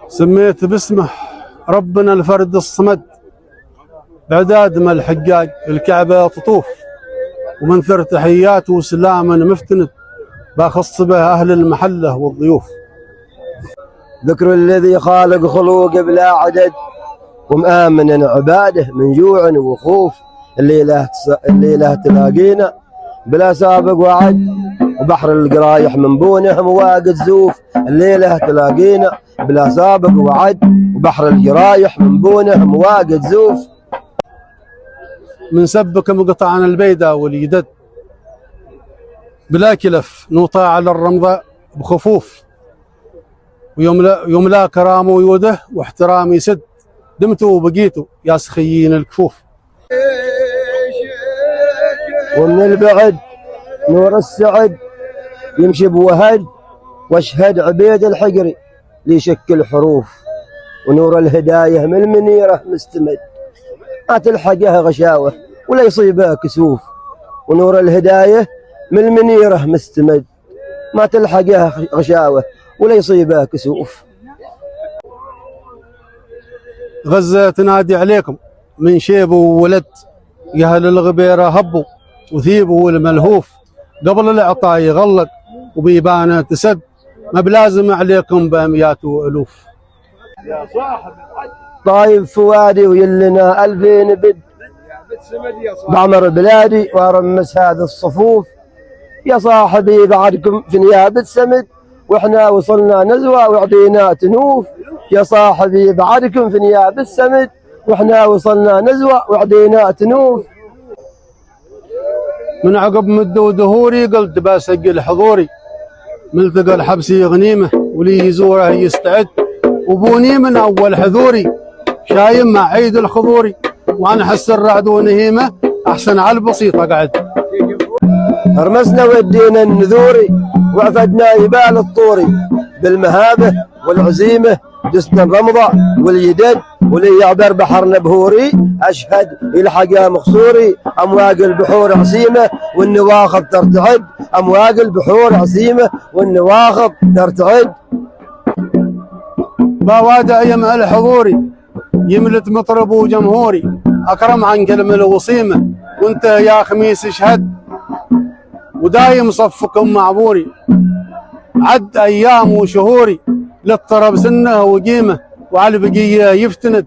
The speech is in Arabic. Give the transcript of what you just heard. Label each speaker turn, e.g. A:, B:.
A: سميت باسمه ربنا الفرد الصمد، بعداد ما الحجاج الكعبة تطوف، ومن ثر تحيات وسلاما مفتند، باخص به أهل المحلة والضيوف.
B: ذكر الذي خالق خلوق بلا عدد، ومآمن عباده من جوع وخوف، الليلة تلاقينا بلا سابق وعد، وبحر القرايح من بونه مواقد زوف. الليلة تلاقينا بلا سابق وعد، وبحر القرايح من بونه مواقد زوف.
A: من سبك مقطعنا البيدة واليدد، بلا كلف نوطى على الرمضة بخفوف، ويوم لا كرام ويوده واحترام يسد، دمتوا وبقيتوا يا سخيين الكفوف.
B: ومن البعد نور السعد يمشي بوهد، واشهد عبيد الحقري ليشكل حروف، ونور الهداية من المنيرة مستمد، ما تلحقه غشاوة ولا يصيبه كسوف. ونور الهداية من المنيرة مستمد، ما تلحقه غشاوة ولا يصيبه كسوف.
A: غزة تنادي عليكم من شيب وولد، يا اهل الغبيرة هبوا وثيبوا الملهوف، قبل العطاء يغلق وبيبانه تسد، ما بلازم عليكم بأميات وألوف.
B: طايب فؤادي ويلنا ألفين بد، بعمر بلادي وارمس هذه الصفوف. يا صاحبي بعدكم في نيابة سمد، واحنا وصلنا نزوة وعدينا تنوف. يا صاحبي بعدكم في نيابة سمد، واحنا وصلنا نزوة وعدينا تنوف.
A: من عقب مد ودهوري قلت بسجل حضوري، ملتقى الحبسي غنيمه ولي يزوره يستعد، وبوني من اول حضوري شايم مع عيد الخضوري، وانا احس الرعد ونهيمه احسن على البسيطه قعد.
B: ارمسنا ودينا النذوري وعفدنا يبال الطوري، بالمهابه والعزيمه دسنا الرمضه واليدد، ولي يعبر بحرنا بهوري اشهد يلحق مخصوري. امواج البحور عصيمه والنواخب ترتعد، امواج البحور عصيمه والنواخب ترتعد.
A: بوادع يمها الحضوري يملت مطرب وجمهوري، اكرم عن كلمه الوصيمه وانت يا خميس اشهد، ودايم صفكم معبوري عد ايام وشهوري، للطرب سنه وقيمه وعلى البقيه يفتند.